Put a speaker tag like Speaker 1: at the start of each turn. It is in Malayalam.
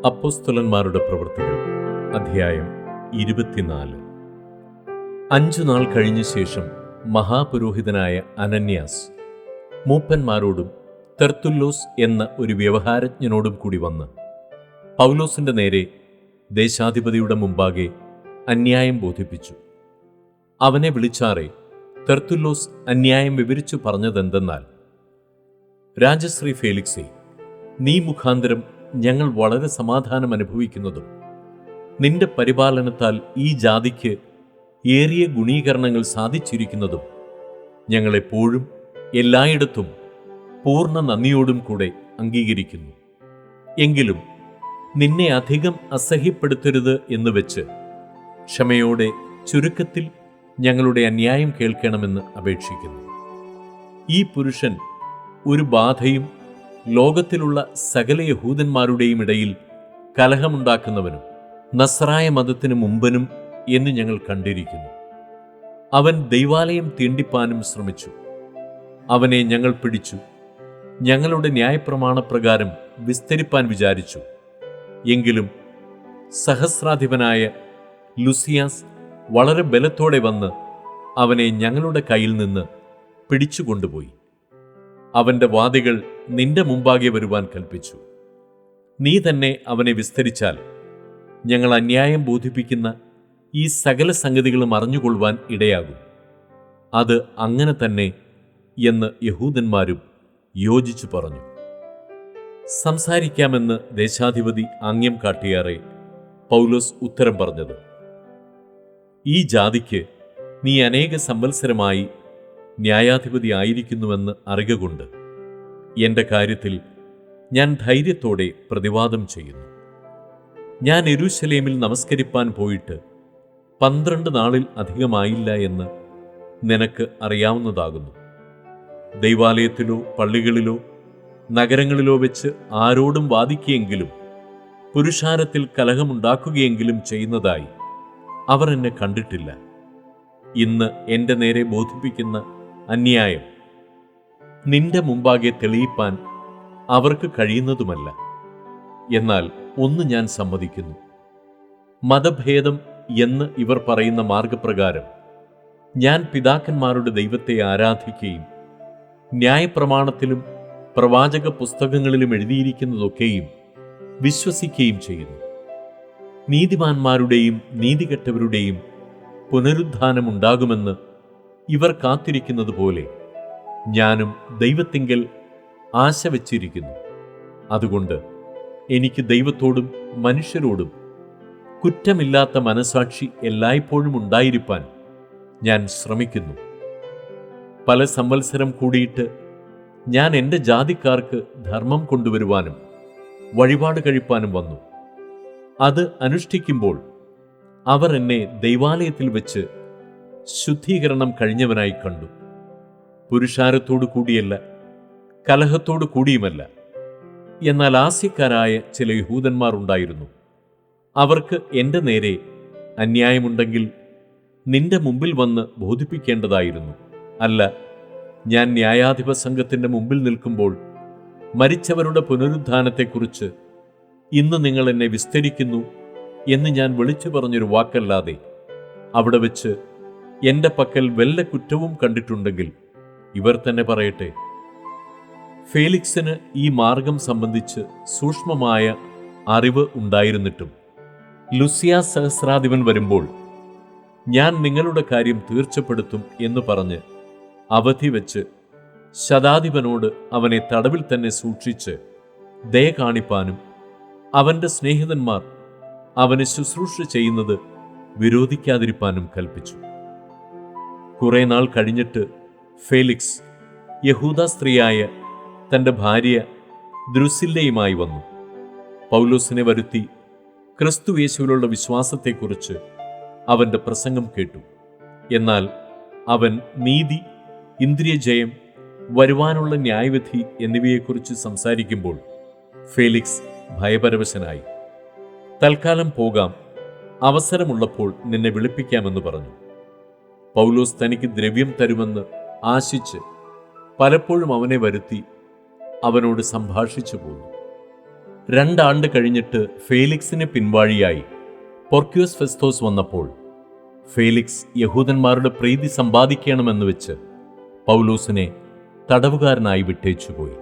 Speaker 1: അപ്പോസ്തലന്മാരുടെ പ്രവൃത്തികൾ അധ്യായം 24. 5 നാൾ കഴിഞ്ഞ ശേഷം മഹാപുരോഹിതനായ അനന്യാസ് മൂപ്പന്മാരോടും തെർത്തുല്ലോസ് എന്ന ഒരു വ്യവഹാരജ്ഞനോടും കൂടി വന്ന് പൗലോസിന്റെ നേരെ ദേശാധിപതിയുടെ മുമ്പാകെ അന്യായം ബോധിപ്പിച്ചു. അവനെ വിളിച്ചാറെ തെർത്തുല്ലോസ് അന്യായം വിവരിച്ചു പറഞ്ഞതെന്തെന്നാൽ, രാജശ്രീ ഫേലിക്സേ, നീ മുഖാന്തരം ഞങ്ങൾ വളരെ സമാധാനം അനുഭവിക്കുന്നതും നിന്റെ പരിപാലനത്താൽ ഈ ജാതിക്ക് ഏറിയ ഗുണീകരണങ്ങൾ സാധിച്ചിരിക്കുന്നതും ഞങ്ങളെപ്പോഴും എല്ലായിടത്തും പൂർണ്ണ നന്ദിയോടും കൂടെ അംഗീകരിക്കുന്നു. എങ്കിലും നിന്നെ അധികം അസഹ്യപ്പെടുത്തരുത് എന്ന് വെച്ച് ക്ഷമയോടെ ചുരുക്കത്തിൽ ഞങ്ങളുടെ അന്യായം കേൾക്കണമെന്ന് അപേക്ഷിക്കുന്നു. ഈ പുരുഷൻ ഒരു ബാധയും ലോകത്തിലുള്ള സകല യഹൂദന്മാരുടെയും ഇടയിൽ കലഹമുണ്ടാക്കുന്നവനും നസ്രായ മതത്തിന് മുമ്പനും എന്ന് ഞങ്ങൾ കണ്ടിരിക്കുന്നു. അവൻ ദൈവാലയം തീണ്ടിപ്പാനും ശ്രമിച്ചു. അവനെ ഞങ്ങൾ പിടിച്ചു ഞങ്ങളുടെ ന്യായപ്രമാണപ്രകാരം വിസ്തരിപ്പാൻ വിചാരിച്ചു. എങ്കിലും സഹസ്രാധിപനായ ലുസിയാസ് വളരെ ബലത്തോടെ വന്ന് അവനെ ഞങ്ങളുടെ കയ്യിൽ നിന്ന് പിടിച്ചുകൊണ്ടുപോയി. അവന്റെ വാദികൾ നിന്റെ മുമ്പാകെ വരുവാൻ കൽപ്പിച്ചു. നീ തന്നെ അവനെ വിസ്തരിച്ചാൽ ഞങ്ങൾ അന്യായം ബോധിപ്പിക്കുന്ന ഈ സകല സംഗതികളും അറിഞ്ഞുകൊള്ളുവാൻ ഇടയാകും. അത് അങ്ങനെ തന്നെ എന്ന് യഹൂദന്മാരും യോജിച്ചു പറഞ്ഞു. സംസാരിക്കാമെന്ന് ദേശാധിപതി ആംഗ്യം കാട്ടിയാറെ പൗലോസ് ഉത്തരം പറഞ്ഞത്, ഈ ജാതിക്ക് നീ അനേക സംവത്സരമായി ന്യായാധിപതി ആയിരിക്കുന്നുവെന്ന് അറിയുകൊണ്ട് എൻ്റെ കാര്യത്തിൽ ഞാൻ ധൈര്യത്തോടെ പ്രതിവാദം ചെയ്യുന്നു. ഞാൻ യെരൂശലേമിൽ നമസ്കരിപ്പാൻ പോയിട്ട് 12 നാളിൽ അധികമായില്ല എന്ന് നിനക്ക് അറിയാവുന്നതാകുന്നു. ദൈവാലയത്തിലോ പള്ളികളിലോ നഗരങ്ങളിലോ വെച്ച് ആരോടും വാദിക്കുകയെങ്കിലും പുരുഷാരത്തിൽ കലഹമുണ്ടാക്കുകയെങ്കിലും ചെയ്യുന്നതായി അവർ എന്നെ കണ്ടിട്ടില്ല. ഇന്ന് എൻ്റെ നേരെ ബോധിപ്പിക്കുന്ന അന്യായം നിന്റെ മുമ്പാകെ തെളിയിപ്പാൻ അവർക്ക് കഴിയുന്നതുമല്ല. എന്നാൽ ഒന്ന് ഞാൻ സമ്മതിക്കുന്നു, മതഭേദം എന്ന് ഇവർ പറയുന്ന മാർഗപ്രകാരം ഞാൻ പിതാക്കന്മാരുടെ ദൈവത്തെ ആരാധിക്കുകയും ന്യായപ്രമാണത്തിലും പ്രവാചക പുസ്തകങ്ങളിലും എഴുതിയിരിക്കുന്നതൊക്കെയും വിശ്വസിക്കുകയും ചെയ്യുന്നു. നീതിമാന്മാരുടെയും നീതികെട്ടവരുടെയും പുനരുദ്ധാനമുണ്ടാകുമെന്ന് ഇവർ കാത്തിരിക്കുന്നത് പോലെ ഞാനും ദൈവത്തിങ്കൽ ആശ വച്ചിരിക്കുന്നു. അതുകൊണ്ട് എനിക്ക് ദൈവത്തോടും മനുഷ്യരോടും കുറ്റമില്ലാത്ത മനസാക്ഷി എല്ലായ്പ്പോഴും ഉണ്ടായിരിക്കാൻ ഞാൻ ശ്രമിക്കുന്നു. പല സംവത്സരം കൂടിയിട്ട് ഞാൻ എൻ്റെ ജാതിക്കാർക്ക് ധർമ്മം കൊണ്ടുവരുവാനും വഴിപാട് കഴിപ്പാനും വന്നു. അത് അനുഷ്ഠിക്കുമ്പോൾ അവർ എന്നെ ദൈവാലയത്തിൽ വെച്ച് ശുദ്ധീകരണം കഴിഞ്ഞവനായി കണ്ടു. പുരുഷാരത്തോടു കൂടിയല്ല, കലഹത്തോടു കൂടിയുമല്ല. എന്നാൽ ആസ്യക്കാരായ ചില യഹൂദന്മാർ ഉണ്ടായിരുന്നു. അവർക്ക് എൻ്റെ നേരെ അന്യായമുണ്ടെങ്കിൽ നിന്റെ മുമ്പിൽ വന്ന് ബോധിപ്പിക്കേണ്ടതായിരുന്നു. അല്ല, ഞാൻ ന്യായാധിപ സംഘത്തിൻ്റെ മുമ്പിൽ നിൽക്കുമ്പോൾ മരിച്ചവരുടെ പുനരുദ്ധാനത്തെക്കുറിച്ച് ഇന്ന് നിങ്ങൾ എന്നെ വിസ്തരിക്കുന്നു എന്ന് ഞാൻ വിളിച്ചു പറഞ്ഞൊരു വാക്കല്ലാതെ അവിടെ വെച്ച് എൻ്റെ പക്കൽ വല്ല കുറ്റവും കണ്ടിട്ടുണ്ടെങ്കിൽ ഇവർ തന്നെ പറയട്ടെ. ഫേലിക്സിന് ഈ മാർഗം സംബന്ധിച്ച് സൂക്ഷ്മമായ അറിവ് ഉണ്ടായിരുന്നിട്ടും ലുസിയാസ് സഹസ്രാധിപൻ വരുമ്പോൾ ഞാൻ നിങ്ങളുടെ കാര്യം തീർച്ചപ്പെടുത്തും എന്ന് പറഞ്ഞ് അവധി വെച്ച് ശതാധിപനോട് അവനെ തടവിൽ തന്നെ സൂക്ഷിച്ച് ദയ കാണിപ്പാനും അവൻ്റെ സ്നേഹിതന്മാർ അവന് ശുശ്രൂഷ ചെയ്യുന്നത് വിരോധിക്കാതിരിപ്പാനും കൽപ്പിച്ചു. കുറെ നാൾ കഴിഞ്ഞിട്ട് ഫേലിക്സ് യഹൂദ സ്ത്രീയായ തൻ്റെ ഭാര്യ ദ്രുസില്ലയുമായി വന്നു. പൗലോസിനെ വരുത്തി ക്രിസ്തുയേശുവിലുള്ള വിശ്വാസത്തെക്കുറിച്ച് അവൻ്റെ പ്രസംഗം കേട്ടു. എന്നാൽ അവൻ നീതി, ഇന്ദ്രിയജയം, വരുവാനുള്ള ന്യായവിധി എന്നിവയെക്കുറിച്ച് സംസാരിക്കുമ്പോൾ ഫേലിക്സ് ഭയപരവശനായി. തൽക്കാലം പോകാം, അവസരമുള്ളപ്പോൾ നിന്നെ വിളിപ്പിക്കാമെന്ന് പറഞ്ഞു. പൗലോസ് തനിക്ക് ദ്രവ്യം തരുമെന്ന് ആശിച്ച് പലപ്പോഴും അവനെ വരുത്തി അവനോട് സംഭാഷിച്ചു പോന്നു. 2 ആണ്ട് കഴിഞ്ഞിട്ട് ഫേലിക്സിന് പിൻവാഴിയായി പൊർക്യൂസ് ഫെസ്തോസ് വന്നപ്പോൾ ഫേലിക്സ് യഹൂദന്മാരുടെ പ്രീതി സമ്പാദിക്കണമെന്ന് വെച്ച് പൗലോസിനെ തടവുകാരനായി വിട്ടേച്ചുപോയി.